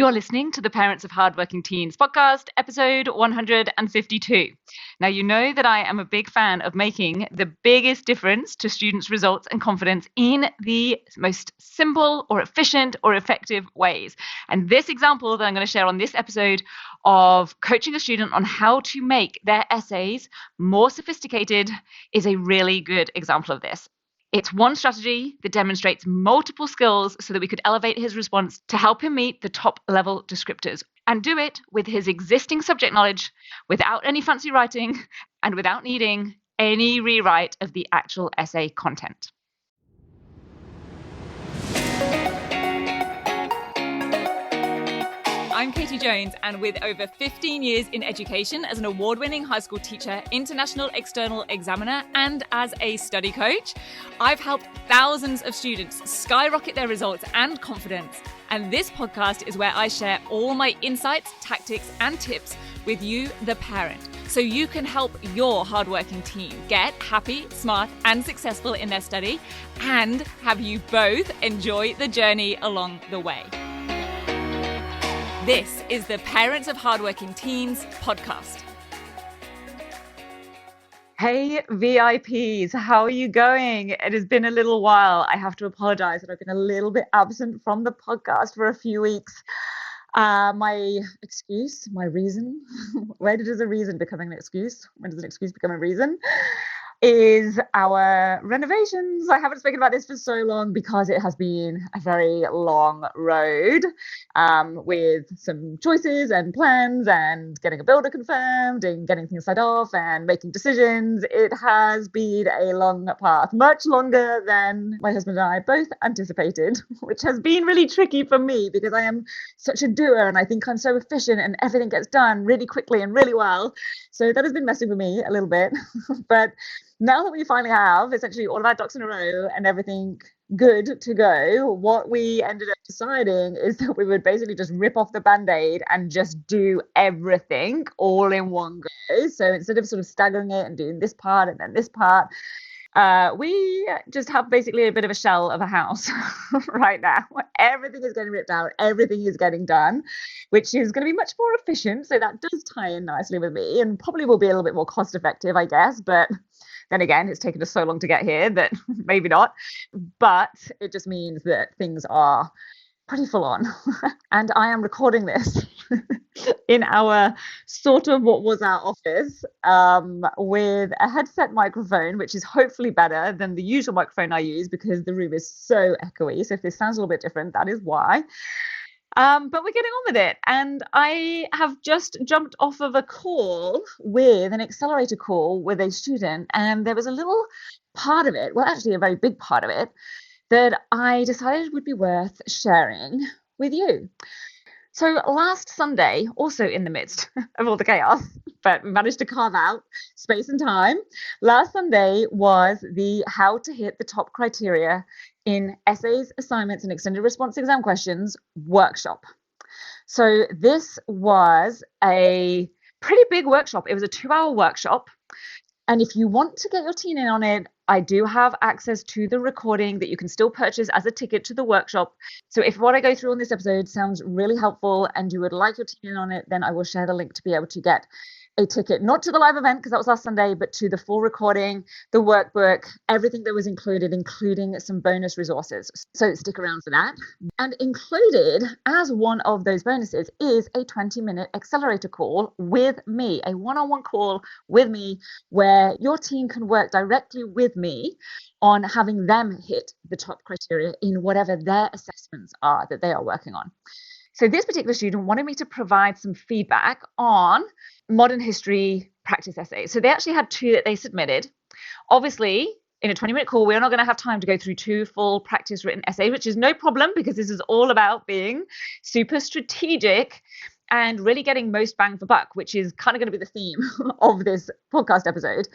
You're listening to the Parents of Hardworking Teens podcast, episode 152. Now, you know that I am a big fan of making the biggest difference to students' results and confidence in the most simple or efficient or effective ways. And this example that I'm going to share on this episode of coaching a student on how to make their essays more sophisticated is a really good example of this. It's one strategy that demonstrates multiple skills so that we could elevate his response to help him meet the top level descriptors and do it with his existing subject knowledge without any fancy writing and without needing any rewrite of the actual essay content. I'm Katie Jones, and with over 15 years in education as an award-winning high school teacher, international external examiner, and as a study coach, I've helped thousands of students skyrocket their results and confidence. And this podcast is where I share all my insights, tactics, and tips with you, the parent, so you can help your hardworking teen get happy, smart, and successful in their study, and have you both enjoy the journey along the way. This is the Parents of Hardworking Teens podcast. Hey VIPs, how are you going? It has been a little while. I have to apologize that I've been a little bit absent from the podcast for a few weeks. My reason, where does a reason become an excuse? When does an excuse become a reason? Is our renovations. I haven't spoken about this for so long because it has been a very long road with some choices and plans and getting a builder confirmed and getting things signed off and making decisions. It has been a long path, much longer than my husband and I both anticipated, which has been really tricky for me because I am such a doer and I think I'm so efficient and everything gets done really quickly and really well. So that has been messing with me a little bit, but now that we finally have essentially all of our ducks in a row and everything good to go, what we ended up deciding is that we would basically just rip off the Band-Aid and just do everything all in one go. So instead of sort of staggering it and doing this part and then this part, we just have basically a bit of a shell of a house right now. Everything is getting ripped out, everything is getting done, which is going to be much more efficient. So that does tie in nicely with me and probably will be a little bit more cost effective, I guess. But then again, it's taken us so long to get here that maybe not. But it just means that things are pretty full on. And I am recording this in our sort of what was our office with a headset microphone, which is hopefully better than the usual microphone I use because the room is so echoey. So if this sounds a little bit different, that is why. But we're getting on with it. And I have just jumped off of a call with an accelerator call with a student. And there was a little part of it, well, actually a very big part of it, that I decided would be worth sharing with you. So last Sunday, also in the midst of all the chaos, but we managed to carve out space and time. Last Sunday was the How to Hit the Top Criteria in Essays, Assignments, and Extended Response Exam Questions workshop. So this was a pretty big workshop. It was a 2-hour workshop. And if you want to get your teen in on it, I do have access to the recording that you can still purchase as a ticket to the workshop. So if what I go through on this episode sounds really helpful and you would like your teen in on it, then I will share the link to be able to get a ticket, not to the live event because that was last Sunday, but to the full recording, the workbook, everything that was included, including some bonus resources. So stick around for that. And included as one of those bonuses is a 20-minute accelerator call with me, a one-on-one call with me where your team can work directly with me on having them hit the top criteria in whatever their assessments are that they are working on. So this particular student wanted me to provide some feedback on modern history practice essays. So they actually had 2 that they submitted. Obviously, in a 20-minute call, we're not going to have time to go through 2 full practice written essays, which is no problem because this is all about being super strategic and really getting most bang for buck, which is kind of going to be the theme of this podcast episode.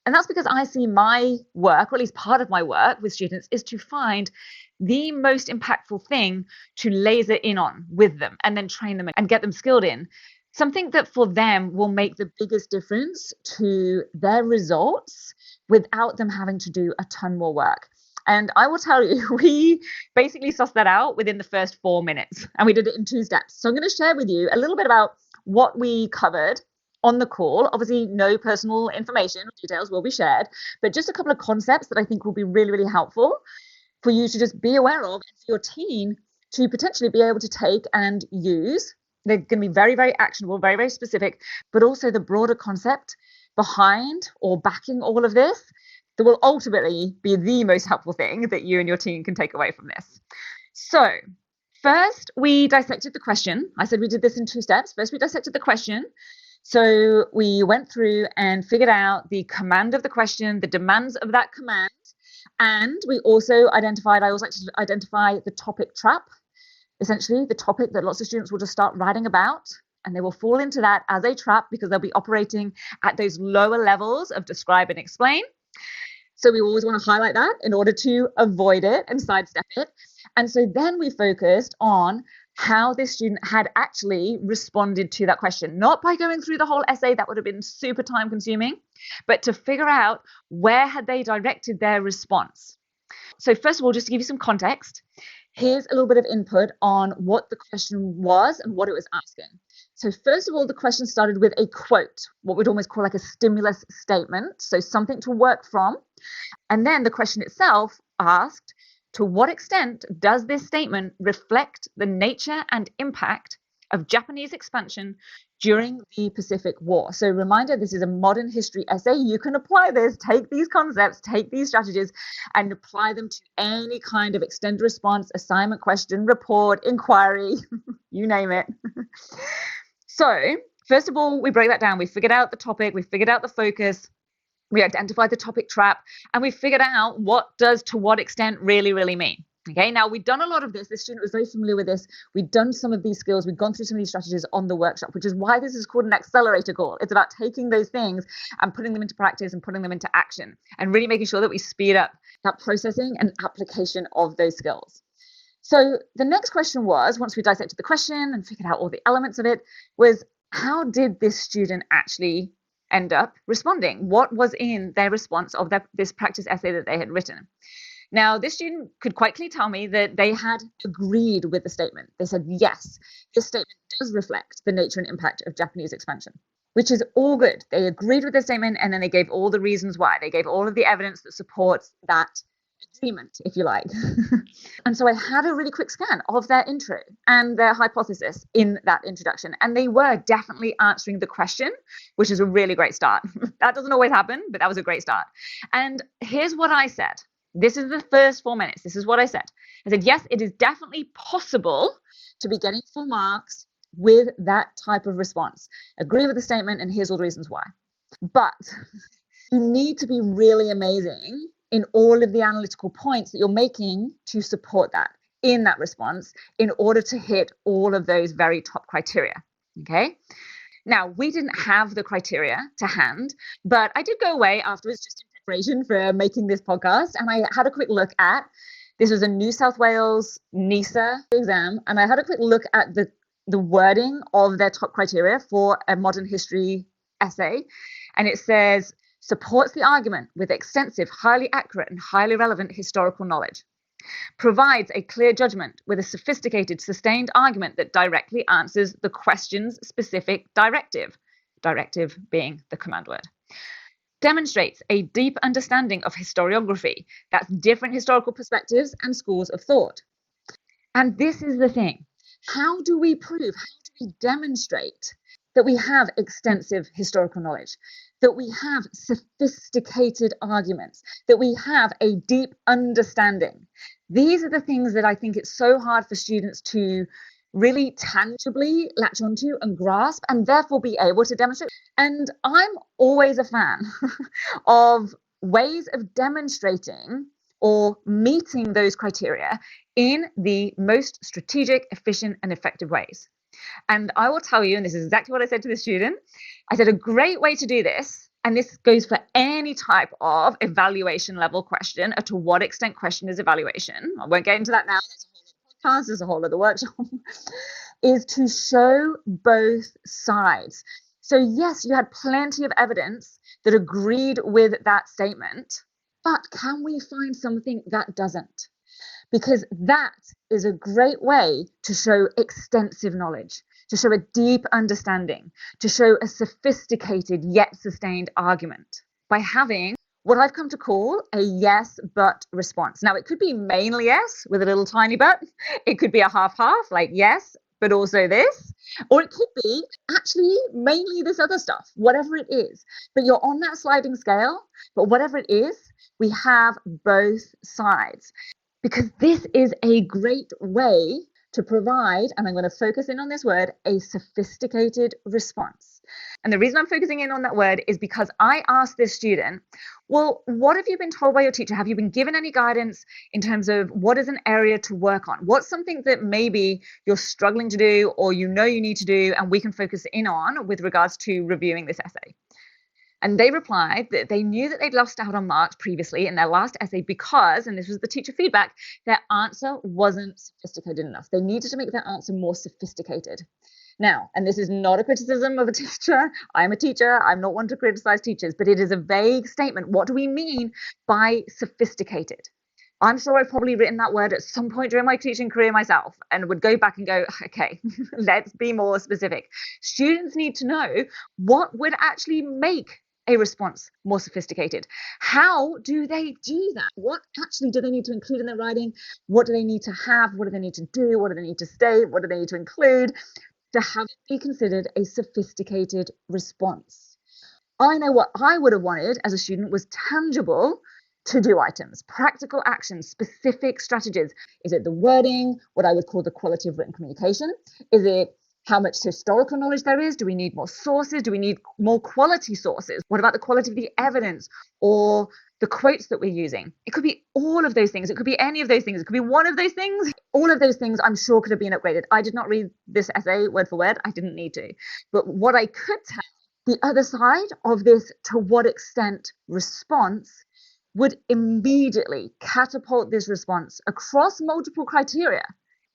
And that's because I see my work, or at least part of my work with students, is to find the most impactful thing to laser in on with them and then train them and get them skilled in. Something that for them will make the biggest difference to their results without them having to do a ton more work. And I will tell you, we basically sussed that out within the first 4 minutes, and we did it in 2 steps. So I'm going to share with you a little bit about what we covered on the call. Obviously, no personal information or details will be shared, but just a couple of concepts that I think will be really, really helpful for you to just be aware of and for your team to potentially be able to take and use. They're going to be very, very actionable, very, very specific, but also the broader concept behind or backing all of this that will ultimately be the most helpful thing that you and your team can take away from this. So first, we dissected the question. I said we did this in 2 steps. First, we dissected the question. So we went through and figured out the command of the question, the demands of that command. And we also identified, I always like to identify the topic trap, essentially the topic that lots of students will just start writing about, and they will fall into that as a trap because they'll be operating at those lower levels of describe and explain. So we always want to highlight that in order to avoid it and sidestep it. And so then we focused on how this student had actually responded to that question, not by going through the whole essay, that would have been super time consuming, but to figure out where had they directed their response. So first of all, just to give you some context, here's a little bit of input on what the question was and what it was asking. So first of all, the question started with a quote, what we'd almost call like a stimulus statement, so something to work from. And then the question itself asked, to what extent does this statement reflect the nature and impact of Japanese expansion during the Pacific War? So reminder, this is a modern history essay. You can apply this, take these concepts, take these strategies, and apply them to any kind of extended response, assignment question, report, inquiry, you name it. So first of all, we break that down. We figured out the topic, we figured out the focus, we identified the topic trap, and we figured out what does to what extent really, really mean. Okay, now we've done a lot of this. This student was very familiar with this. We've done some of these skills. We've gone through some of these strategies on the workshop, which is why this is called an accelerator call. It's about taking those things and putting them into practice and putting them into action and really making sure that we speed up that processing and application of those skills. So the next question was, once we dissected the question and figured out all the elements of it, was how did this student actually end up responding? What was in their response of this practice essay that they had written? Now, this student could quite clearly tell me that they had agreed with the statement. They said, yes, this statement does reflect the nature and impact of Japanese expansion, which is all good. They agreed with the statement, and then they gave all the reasons why. They gave all of the evidence that supports that agreement, if you like. And so I had a really quick scan of their intro and their hypothesis in that introduction. And they were definitely answering the question, which is a really great start. That doesn't always happen, but that was a great start. And here's what I said. This is the first 4 minutes. This is what I said. I said, yes, it is definitely possible to be getting full marks with that type of response. Agree with the statement, and here's all the reasons why. But you need to be really amazing in all of the analytical points that you're making to support that in that response in order to hit all of those very top criteria. Okay. Now, we didn't have the criteria to hand, but I did go away afterwards just in preparation for making this podcast, and I had a quick look at, this was a New South Wales NISA exam, and I had a quick look at the wording of their top criteria for a modern history essay, and it says, supports the argument with extensive, highly accurate and highly relevant historical knowledge, provides a clear judgment with a sophisticated, sustained argument that directly answers the question's specific directive being the command word, demonstrates a deep understanding of historiography, that's different historical perspectives and schools of thought. And this is the thing. How do we prove, how do we demonstrate that we have extensive historical knowledge, that we have sophisticated arguments, that we have a deep understanding? These are the things that I think it's so hard for students to really tangibly latch onto and grasp, and therefore be able to demonstrate. And I'm always a fan of ways of demonstrating or meeting those criteria in the most strategic, efficient, and effective ways. And I will tell you, and this is exactly what I said to the student, I said a great way to do this, and this goes for any type of evaluation level question, or to what extent question is evaluation. I won't get into that now. That's a whole other podcast, there's a whole other workshop, is to show both sides. So yes, you had plenty of evidence that agreed with that statement, But can we find something that doesn't? Because that is a great way to show extensive knowledge, to show a deep understanding, to show a sophisticated yet sustained argument by having what I've come to call a yes but response. Now, it could be mainly yes with a little tiny but. It could be a half-half, like yes, but also this. Or it could be actually mainly this other stuff, whatever it is. But you're on that sliding scale, but whatever it is, we have both sides. Because this is a great way to provide, and I'm going to focus in on this word, a sophisticated response. And the reason I'm focusing in on that word is because I asked this student, well, what have you been told by your teacher? Have you been given any guidance in terms of what is an area to work on? What's something that maybe you're struggling to do or you know you need to do and we can focus in on with regards to reviewing this essay? And they replied that they knew that they'd lost out on marks previously in their last essay because, and this was the teacher feedback, their answer wasn't sophisticated enough. They needed to make their answer more sophisticated. Now, and this is not a criticism of a teacher. I'm a teacher. I'm not one to criticize teachers, but it is a vague statement. What do we mean by sophisticated? I'm sure I've probably written that word at some point during my teaching career myself and would go back and go, okay, let's be more specific. Students need to know what would actually make a response more sophisticated. How do they do that? What actually do they need to include in their writing? What do they need to have? What do they need to do? What do they need to state? What do they need to include to have it be considered a sophisticated response? I know what I would have wanted as a student was tangible to-do items, practical actions, specific strategies. Is it the wording, what I would call the quality of written communication? Is it how much historical knowledge there is? Do we need more sources? Do we need more quality sources? What about the quality of the evidence or the quotes that we're using? It could be all of those things. It could be any of those things. It could be one of those things. All of those things I'm sure could have been upgraded. I did not read this essay word for word. I didn't need to. But what I could tell, the other side of this to what extent response would immediately catapult this response across multiple criteria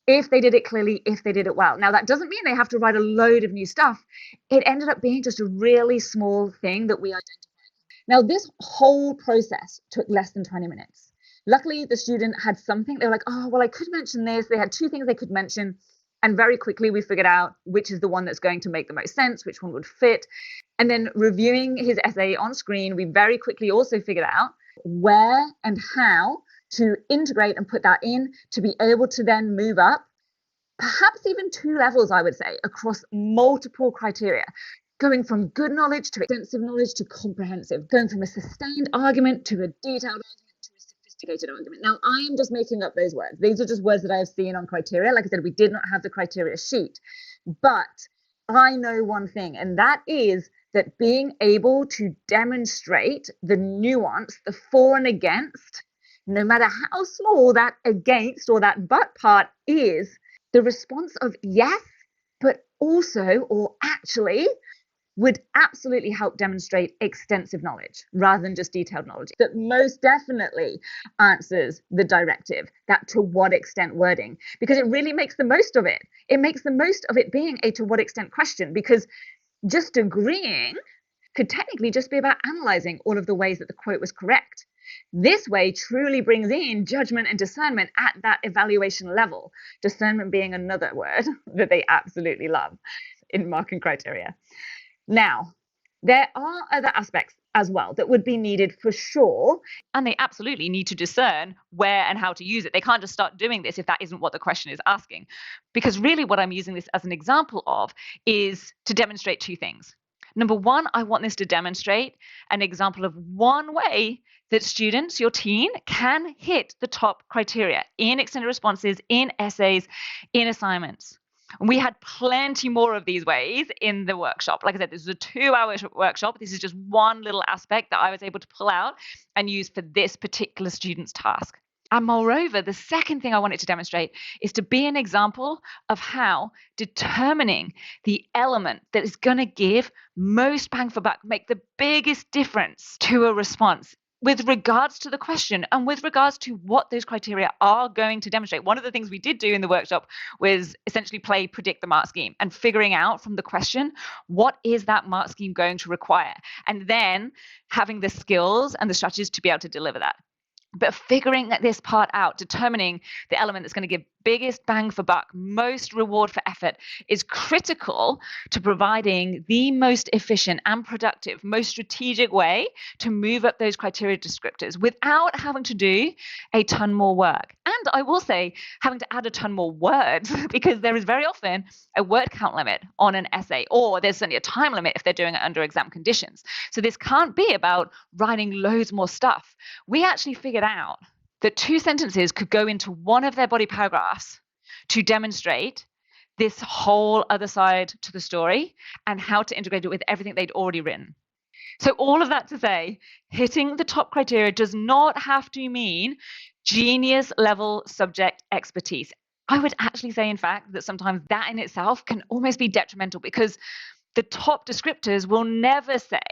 if they did it clearly, if they did it well. Now, that doesn't mean they have to write a load of new stuff. It ended up being just a really small thing that we identified. Now, this whole process took less than 20 minutes. Luckily, the student had something. They were like, oh, well, I could mention this. They had two things they could mention. And very quickly, we figured out which is the one that's going to make the most sense, which one would fit. And then reviewing his essay on screen, we very quickly also figured out where and how to integrate and put that in to be able to then move up, perhaps even 2 levels, I would say, across multiple criteria, going from good knowledge to extensive knowledge to comprehensive, going from a sustained argument to a detailed argument to a sophisticated argument. Now, I am just making up those words. These are just words that I have seen on criteria. Like I said, we did not have the criteria sheet, but I know one thing, and that is that being able to demonstrate the nuance, the for and against, no matter how small that against or that but part is, the response of yes, but also or actually would absolutely help demonstrate extensive knowledge rather than just detailed knowledge. That most definitely answers the directive, that to what extent wording, because it really makes the most of it. It makes the most of it being a to what extent question, because just agreeing could technically just be about analyzing all of the ways that the quote was correct. This way truly brings in judgment and discernment at that evaluation level. Discernment being another word that they absolutely love in marking criteria. Now, there are other aspects as well that would be needed for sure, and they absolutely need to discern where and how to use it. They can't just start doing this if that isn't what the question is asking. Because really what I'm using this as an example of is to demonstrate 2 things. Number 1, I want this to demonstrate an example of one way that students, your teen, can hit the top criteria in extended responses, in essays, in assignments. And we had plenty more of these ways in the workshop. Like I said, this is a 2-hour workshop. This is just one little aspect that I was able to pull out and use for this particular student's task. And moreover, the second thing I wanted to demonstrate is to be an example of how determining the element that is going to give most bang for buck, make the biggest difference to a response, with regards to the question and with regards to what those criteria are going to demonstrate. One of the things we did do in the workshop was essentially play predict the mark scheme and figuring out from the question, what is that mark scheme going to require? And then having the skills and the strategies to be able to deliver that. But figuring this part out, determining the element that's going to give biggest bang for buck, most reward for effort, is critical to providing the most efficient and productive, most strategic way to move up those criteria descriptors without having to do a ton more work. And I will say, having to add a ton more words, because there is very often a word count limit on an essay, or there's certainly a time limit if they're doing it under exam conditions. So this can't be about writing loads more stuff. We actually figured out that 2 sentences could go into one of their body paragraphs to demonstrate this whole other side to the story and how to integrate it with everything they'd already written. So all of that to say, hitting the top criteria does not have to mean genius level subject expertise. I would actually say, in fact, that sometimes that in itself can almost be detrimental, because the top descriptors will never say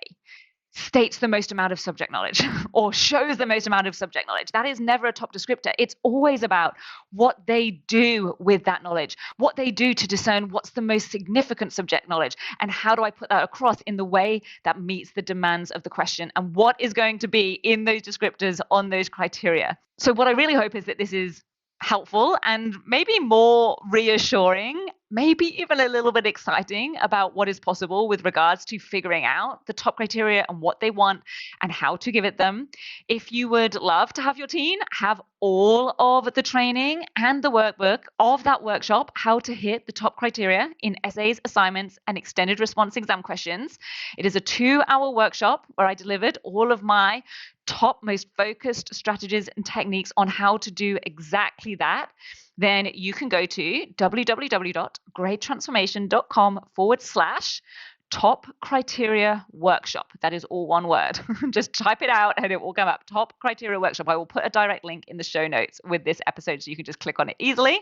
states the most amount of subject knowledge or shows the most amount of subject knowledge. That is never a top descriptor. It's always about what they do with that knowledge, what they do to discern what's the most significant subject knowledge, and how do I put that across in the way that meets the demands of the question, and what is going to be in those descriptors on those criteria. So what I really hope is that this is helpful and maybe more reassuring, maybe even a little bit exciting about what is possible with regards to figuring out the top criteria and what they want and how to give it them. If you would love to have your teen have all of the training and the workbook of that workshop, how to hit the top criteria in essays, assignments, and extended response exam questions, it is a 2-hour workshop where I delivered all of my top, most focused strategies and techniques on how to do exactly that, then you can go to www.greattransformation.com/top criteria workshop. That is all one word. Just type it out and it will come up. Top criteria workshop. I will put a direct link in the show notes with this episode so you can just click on it easily.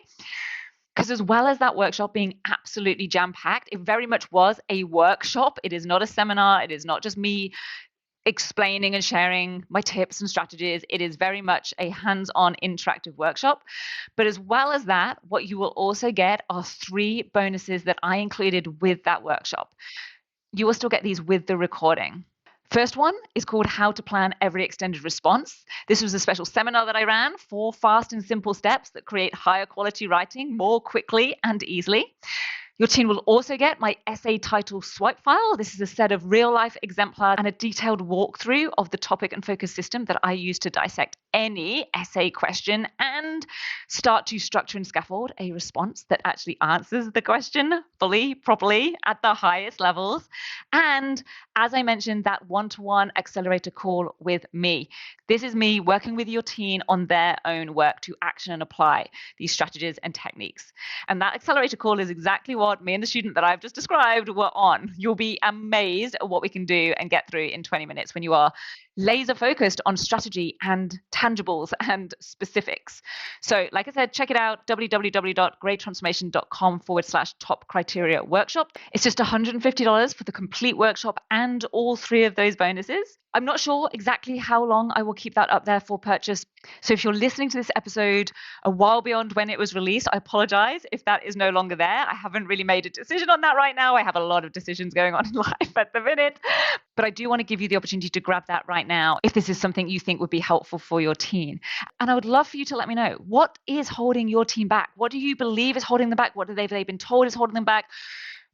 Because as well as that workshop being absolutely jam-packed, it very much was a workshop. It is not a seminar. It is not just me explaining and sharing my tips and strategies. It is very much a hands-on interactive workshop. But as well as that, what you will also get are 3 bonuses that I included with that workshop. You will still get these with the recording. First one is called How to Plan Every Extended Response. This was a special seminar that I ran, 4 fast and simple steps that create higher quality writing more quickly and easily. Your teen will also get my essay title swipe file. This is a set of real-life exemplars and a detailed walkthrough of the topic and focus system that I use to dissect any essay question and start to structure and scaffold a response that actually answers the question fully, properly, at the highest levels. And as I mentioned, that one-to-one accelerator call with me. This is me working with your teen on their own work to action and apply these strategies and techniques. And that accelerator call is exactly what me and the student that I've just described were on. You'll be amazed at what we can do and get through in 20 minutes when you are laser focused on strategy and tangibles and specifics. So like I said, check it out, www.greattransformation.com/top criteria workshop. It's just $150 for the complete workshop and all 3 of those bonuses. I'm not sure exactly how long I will keep that up there for purchase. So if you're listening to this episode a while beyond when it was released, I apologize if that is no longer there. I haven't really made a decision on that right now. I have a lot of decisions going on in life at the minute, but I do want to give you the opportunity to grab that right now if this is something you think would be helpful for your teen. And I would love for you to let me know, what is holding your teen back? What do you believe is holding them back? What have they been told is holding them back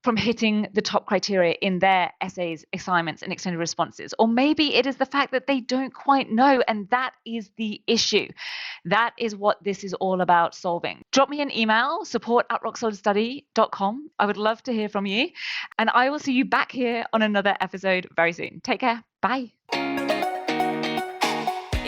from hitting the top criteria in their essays, assignments, and extended responses? Or maybe it is the fact that they don't quite know, and that is the issue. That is what this is all about solving. Drop me an email, support@rocksolidstudy.com. I would love to hear from you, and I will see you back here on another episode very soon. Take care. Bye.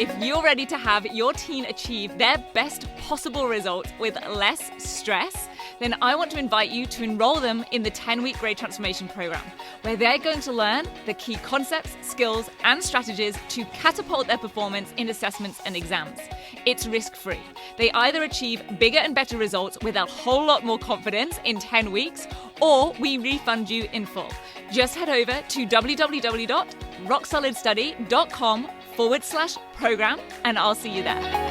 If you're ready to have your teen achieve their best possible results with less stress, then I want to invite you to enroll them in the 10-week Great Transformation Program, where they're going to learn the key concepts, skills, and strategies to catapult their performance in assessments and exams. It's risk-free. They either achieve bigger and better results with a whole lot more confidence in 10 weeks, or we refund you in full. Just head over to www.rocksolidstudy.com/program and I'll see you there.